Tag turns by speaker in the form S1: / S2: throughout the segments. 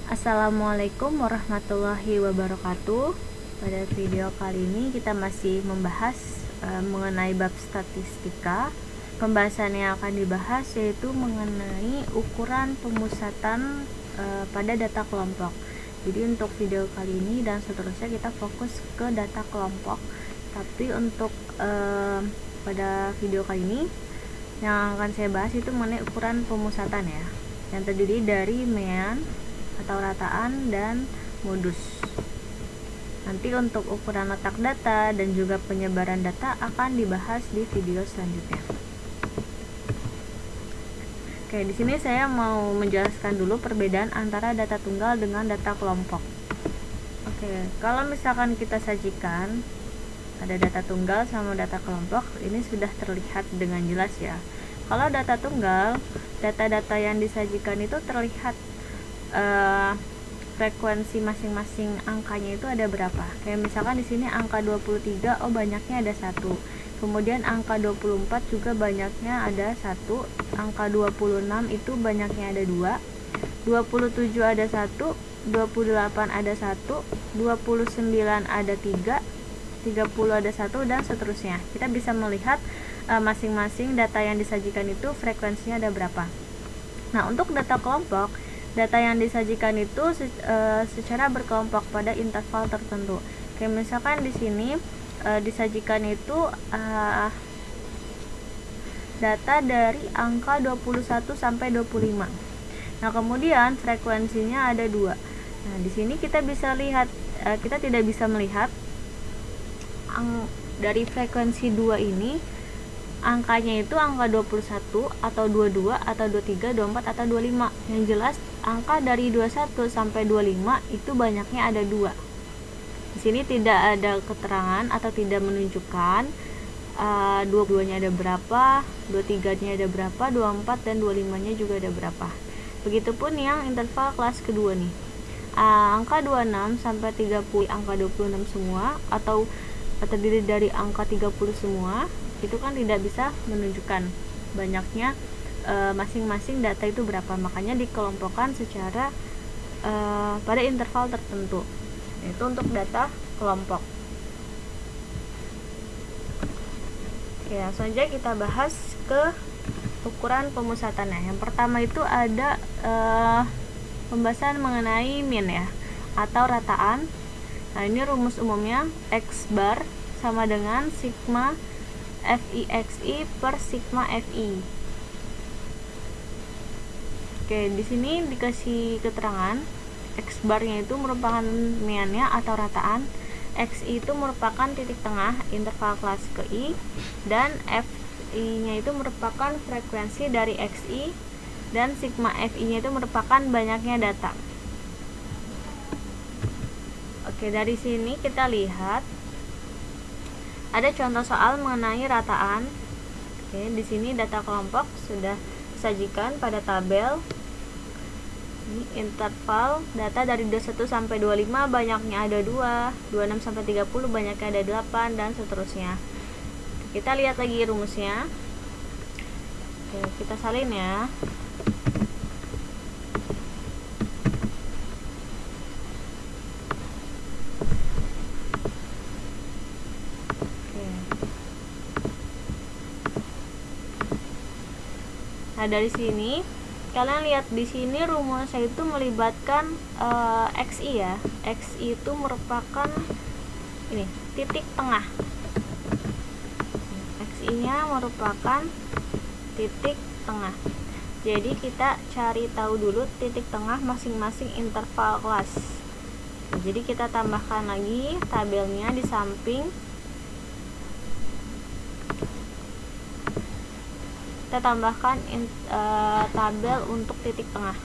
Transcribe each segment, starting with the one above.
S1: Assalamualaikum warahmatullahi wabarakatuh. Pada video kali ini kita masih membahas mengenai bab statistika. Pembahasan yang akan dibahas yaitu mengenai ukuran pemusatan pada data kelompok. Jadi untuk video kali ini dan seterusnya kita fokus ke data kelompok. Tapi untuk pada video kali ini yang akan saya bahas itu mengenai ukuran pemusatan ya, yang terdiri dari mean atau rataan dan modus. Nanti untuk ukuran letak data dan juga penyebaran data akan dibahas di video selanjutnya. Oke, di sini saya mau menjelaskan dulu perbedaan antara data tunggal dengan data kelompok. Oke, kalau misalkan kita sajikan ada data tunggal sama data kelompok, ini sudah terlihat dengan jelas ya. Kalau data tunggal, data-data yang disajikan itu terlihat frekuensi masing-masing angkanya itu ada berapa. Kayak misalkan di sini angka 23, oh banyaknya ada 1. Kemudian angka 24 juga banyaknya ada 1. Angka 26 itu banyaknya ada 2. 27 ada 1, 28 ada 1, 29 ada 3, 30 ada 1 dan seterusnya. Kita bisa melihat masing-masing data yang disajikan itu frekuensinya ada berapa. Nah, untuk data kelompok, data yang disajikan itu secara berkelompok pada interval tertentu. Kayak misalkan di sini disajikan itu data dari angka 21 sampai 25. Nah, kemudian frekuensinya ada 2. Nah, di sini kita bisa lihat kita tidak bisa melihat dari frekuensi 2 ini angkanya itu angka 21 atau 22 atau 23, 24 atau 25. Yang jelas angka dari 21 sampai 25 itu banyaknya ada 2. Di sini tidak ada keterangan atau tidak menunjukkan 22-nya ada berapa, 23-nya ada berapa, 24 dan 25-nya juga ada berapa. Begitupun yang interval kelas kedua nih. Angka 26 sampai 30 angka 26 semua atau terdiri dari angka 30 semua, itu kan tidak bisa menunjukkan banyaknya masing-masing data itu berapa. Makanya dikelompokkan secara pada interval tertentu. Itu untuk data kelompok. Oke, langsung aja kita bahas ke ukuran pemusatannya. Yang pertama itu ada pembahasan mengenai mean ya, atau rataan. Nah, ini rumus umumnya X bar sama dengan sigma FIXI per sigma FI. Oke, di sini dikasih keterangan X barnya itu merupakan meannya atau rataan, XI itu merupakan titik tengah interval kelas ke I, dan FI-nya itu merupakan frekuensi dari XI, dan sigma FI-nya itu merupakan banyaknya data. Oke, dari sini kita lihat ada contoh soal mengenai rataan. Oke, di sini data kelompok sudah disajikan pada tabel. Ini interval data dari 21 sampai 25 banyaknya ada 2, 26 sampai 30 banyaknya ada 8 dan seterusnya. Kita lihat lagi rumusnya. Oke, kita salin ya. Nah, dari sini kalian lihat di sini rumusnya itu melibatkan XI ya. XI itu merupakan ini titik tengah. XI-nya merupakan titik tengah. Jadi kita cari tahu dulu titik tengah masing-masing interval kelas. Nah, jadi kita tambahkan lagi tabelnya di samping. Kita tambahkan tabel untuk titik tengah.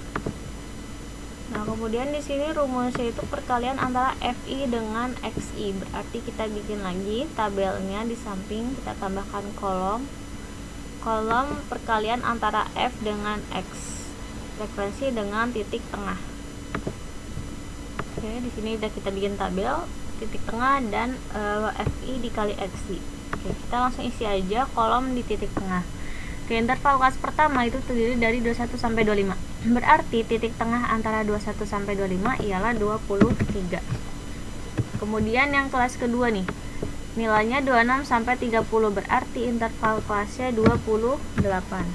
S1: Nah, kemudian di sini rumusnya itu perkalian antara FI dengan XI. Berarti kita bikin lagi tabelnya di samping, kita tambahkan kolom perkalian antara F dengan X, frekuensi dengan titik tengah. Oke, di sini udah kita bikin tabel titik tengah dan FI dikali XI. Oke, kita langsung isi aja kolom di titik tengah. Oke, interval kelas pertama itu terdiri dari 21 sampai 25. Berarti titik tengah antara 21 sampai 25 ialah 23. Kemudian yang kelas kedua nih, nilainya 26 sampai 30, berarti interval kelasnya 28.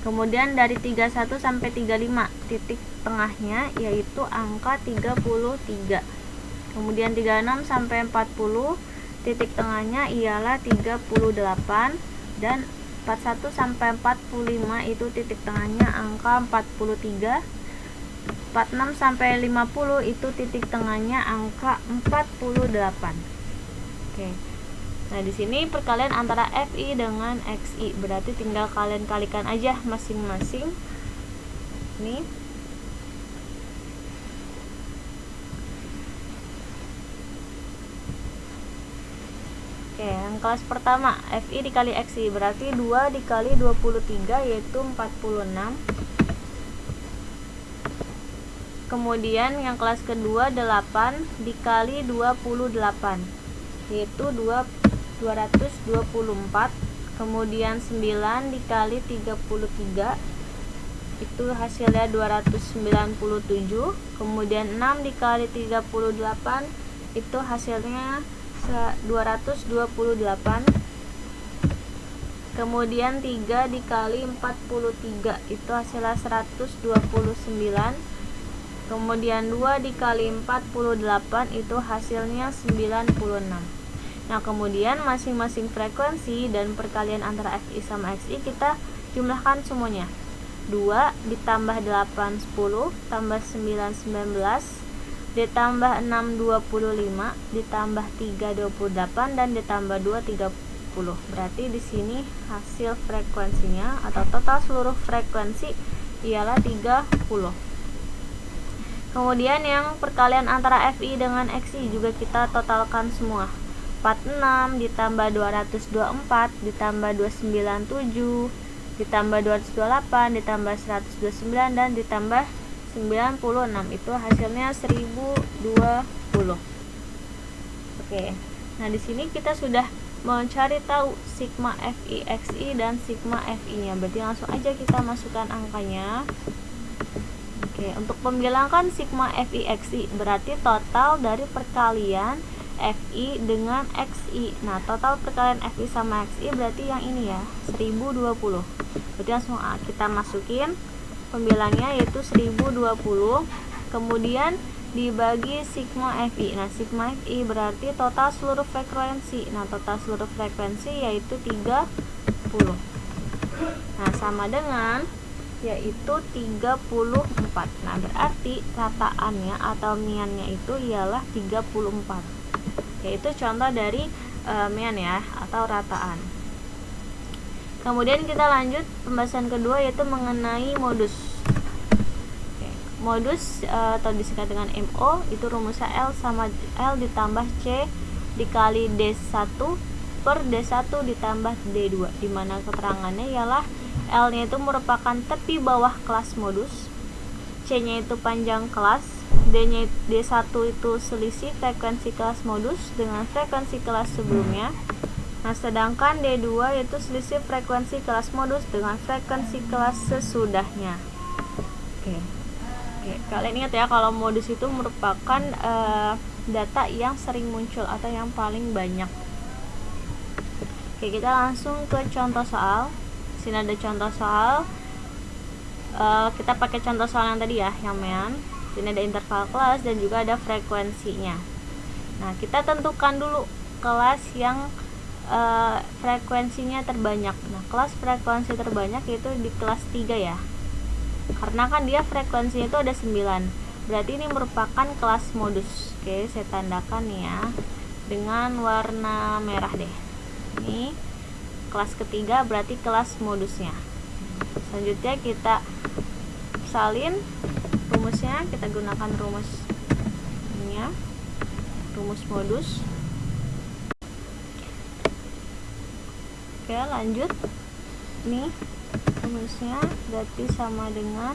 S1: Kemudian dari 31 sampai 35, titik tengahnya yaitu angka 33. Kemudian 36 sampai 40, titik tengahnya ialah 38, dan 41 sampai 45 itu titik tengahnya angka 43. 46 sampai 50 itu titik tengahnya angka 48. Oke. Nah, di sini perkalian antara FI dengan XI, berarti tinggal kalian kalikan aja masing-masing. Nih. Oke, yang kelas pertama, FI dikali XI berarti 2 dikali 23 yaitu 46. Kemudian yang kelas kedua 8 dikali 28 yaitu 224. Kemudian 9 dikali 33 itu hasilnya 297. Kemudian 6 dikali 38 itu hasilnya 228. Kemudian 3 dikali 43 itu hasilnya 129. Kemudian 2 dikali 48 itu hasilnya 96. Nah, kemudian masing-masing frekuensi dan perkalian antara FI sama XI kita jumlahkan semuanya. 2 ditambah 8 10 tambah 9 19 ditambah 6 25 ditambah 3 28 dan ditambah 2 30. Berarti di sini hasil frekuensinya atau total seluruh frekuensi ialah 30. Kemudian yang perkalian antara FI dengan XI juga kita totalkan semua. 46 ditambah 224 ditambah 297 ditambah 228 ditambah 129 dan ditambah 96 itu hasilnya 1020. Oke. Nah, di sini kita sudah mencari tahu sigma FI XI dan sigma FI-nya. Berarti langsung aja kita masukkan angkanya. Oke, untuk membilangkan sigma FI XI berarti total dari perkalian FI dengan XI. Nah, total perkalian FI sama XI berarti yang ini ya, 1020. Berarti langsung kita masukin pembilangnya yaitu 1020. Kemudian dibagi sigma FI. Nah, sigma FI berarti total seluruh frekuensi. Nah, total seluruh frekuensi yaitu 30. Nah, sama dengan yaitu 34. Nah, berarti rataannya atau miannya itu ialah 34. Yaitu contoh dari mian ya, atau rataan. Kemudian kita lanjut pembahasan kedua yaitu mengenai modus. Oke. Modus atau disingkat dengan MO itu rumusnya L sama L ditambah C dikali D1 per D1 ditambah D2, dimana keterangannya ialah L-nya itu merupakan tepi bawah kelas modus, C-nya itu panjang kelas, D1 itu selisih frekuensi kelas modus dengan frekuensi kelas sebelumnya. Nah, sedangkan D2 yaitu selisih frekuensi kelas modus dengan frekuensi kelas sesudahnya. Oke, kalian ingat ya kalau modus itu merupakan data yang sering muncul atau yang paling banyak. Oke, kita langsung ke contoh soal. Sini ada contoh soal. Kita pakai contoh soal yang tadi ya, yang mean. Sini ada interval kelas dan juga ada frekuensinya. Nah, kita tentukan dulu kelas yang frekuensinya terbanyak. Nah, kelas frekuensi terbanyak itu di kelas 3 ya. Karena kan dia frekuensinya itu ada 9. Berarti ini merupakan kelas modus. Oke, saya tandakan nih ya dengan warna merah deh. Ini kelas ketiga berarti kelas modusnya. Selanjutnya kita salin rumusnya, kita gunakan rumus ini ya, rumus modus. Oke, lanjut. Nih rumusnya berarti sama dengan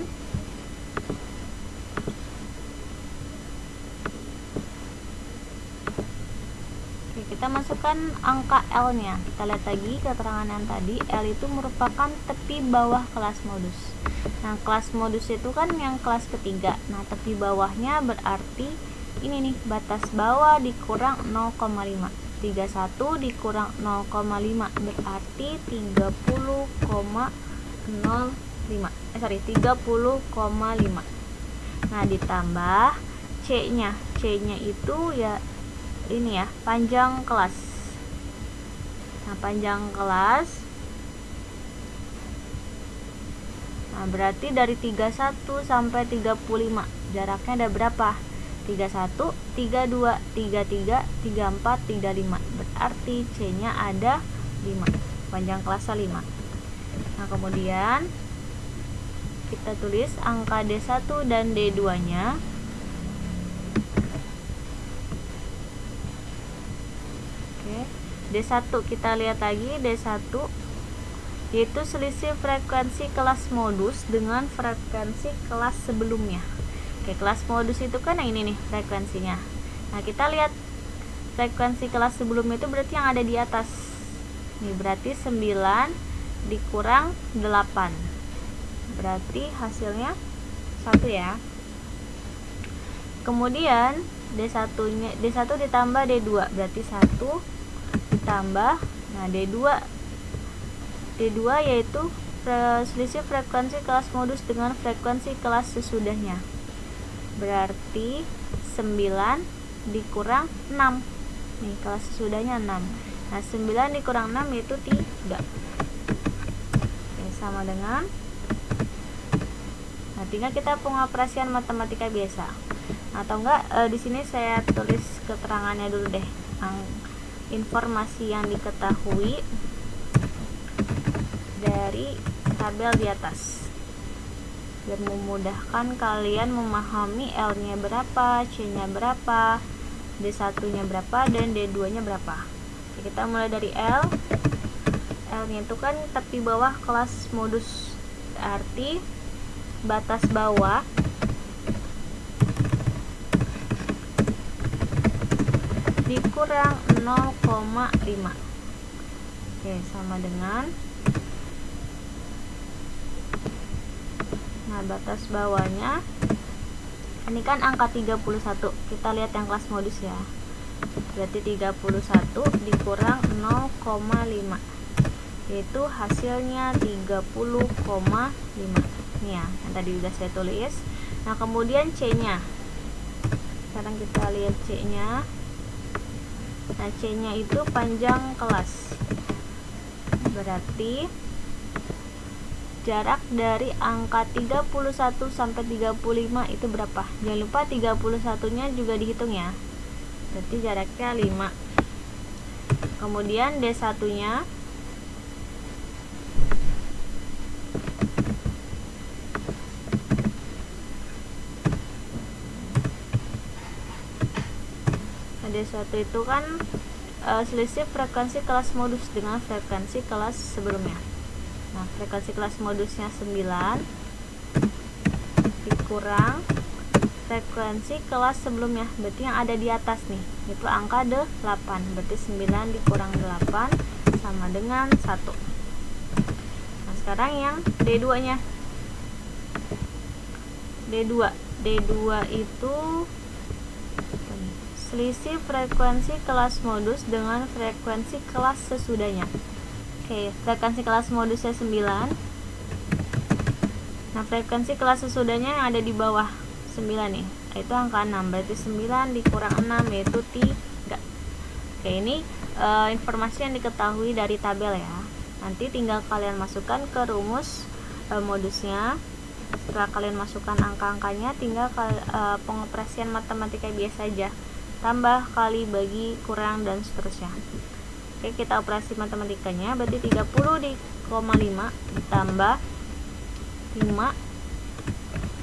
S1: kita masukkan angka L nya. Kita lihat lagi keterangan yang tadi, L itu merupakan tepi bawah kelas modus. Nah, kelas modus itu kan yang kelas ketiga. Nah, tepi bawahnya berarti ini nih, batas bawah dikurang 0,5. 31 dikurang 0,5 berarti 30,5. Nah, ditambah C-nya. C-nya itu ya ini ya, panjang kelas. Nah, panjang kelas. Nah, berarti dari 31 sampai 35 jaraknya ada berapa? 31, 32, 33, 34, 35. Berarti C-nya ada 5. Panjang kelasnya 5. Nah, kemudian kita tulis angka D1 dan D2-nya. Oke. D1 kita lihat lagi, D1 yaitu selisih frekuensi kelas modus dengan frekuensi kelas sebelumnya. Oke, kelas modus itu kan yang ini nih frekuensinya. Nah, kita lihat frekuensi kelas sebelumnya itu berarti yang ada di atas. Nih, berarti 9 dikurang 8. Berarti hasilnya 1 ya. Kemudian D1-nya, D1 ditambah D2 berarti 1 ditambah, nah D2 yaitu selisih frekuensi kelas modus dengan frekuensi kelas sesudahnya. Berarti 9 dikurang 6. Nih, kelas sesudahnya 6. Nah, 9 dikurang 6 yaitu 3. Oke, sama dengan, nah, tinggal kita pengoperasian matematika biasa. Atau enggak, di sini saya tulis keterangannya dulu deh. Informasi yang diketahui dari tabel di atas biar memudahkan kalian memahami L-nya berapa, C-nya berapa, D1-nya berapa, dan D2-nya berapa. Oke, kita mulai dari L. L-nya itu kan tepi bawah kelas modus, berarti batas bawah dikurang 0,5. Oke, sama dengan, nah, batas bawahnya ini kan angka 31. Kita lihat yang kelas modus ya. Berarti 31 dikurang 0,5 yaitu hasilnya 30,5. Ini ya, yang tadi udah saya tulis. Nah, kemudian C-nya. Sekarang kita lihat C-nya. Nah, C-nya itu panjang kelas. Berarti jarak dari angka 31 sampai 35 itu berapa? Jangan lupa 31-nya juga dihitung ya. Berarti jaraknya 5. Kemudian D1-nya. Nah, D1 itu kan selisih frekuensi kelas modus dengan frekuensi kelas sebelumnya. Nah, frekuensi kelas modusnya 9 dikurang frekuensi kelas sebelumnya, berarti yang ada di atas nih, itu angka 8. Berarti 9 dikurang 8 sama dengan 1. Nah, sekarang yang D2-nya. D2 itu selisih frekuensi kelas modus dengan frekuensi kelas sesudahnya. Oke, frekuensi kelas modusnya 9. Nah, frekuensi kelas sesudahnya yang ada di bawah 9 nih, itu angka 6. Berarti 9 dikurang 6 yaitu 3. Oke, ini informasi yang diketahui dari tabel ya. Nanti tinggal kalian masukkan ke rumus modusnya. Setelah kalian masukkan angka-angkanya, tinggal pengoperasian matematika biasa aja. Tambah, kali, bagi, kurang, dan seterusnya. Oke, kita operasi matematikanya. Berarti 30,5 ditambah 5.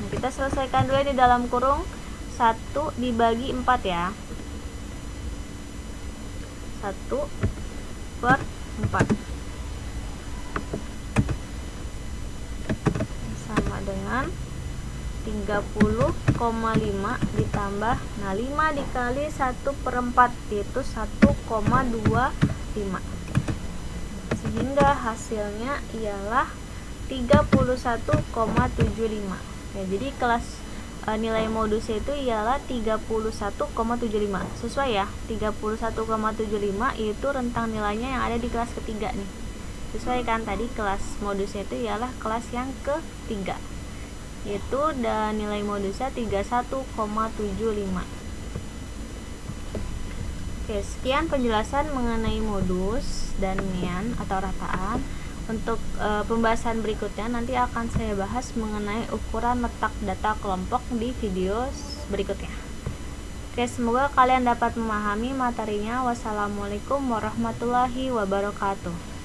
S1: Nah, kita selesaikan dulu di dalam kurung 1 dibagi 4 ya. 1/4 sama dengan 30,5 ditambah, nah, 5 dikali 1/4 yaitu 1,25. Sehingga hasilnya ialah 31,75. Ya, jadi kelas nilai modusnya itu ialah 31,75. Sesuai ya, 31,75 itu rentang nilainya yang ada di kelas ketiga nih. Sesuai kan, tadi kelas modusnya itu ialah kelas yang ketiga, yaitu dan nilai modusnya 31,75. Oke, sekian penjelasan mengenai modus dan mian atau rataan. Untuk pembahasan berikutnya nanti akan saya bahas mengenai ukuran letak data kelompok di video berikutnya. Oke, semoga kalian dapat memahami materinya. Wassalamualaikum warahmatullahi wabarakatuh.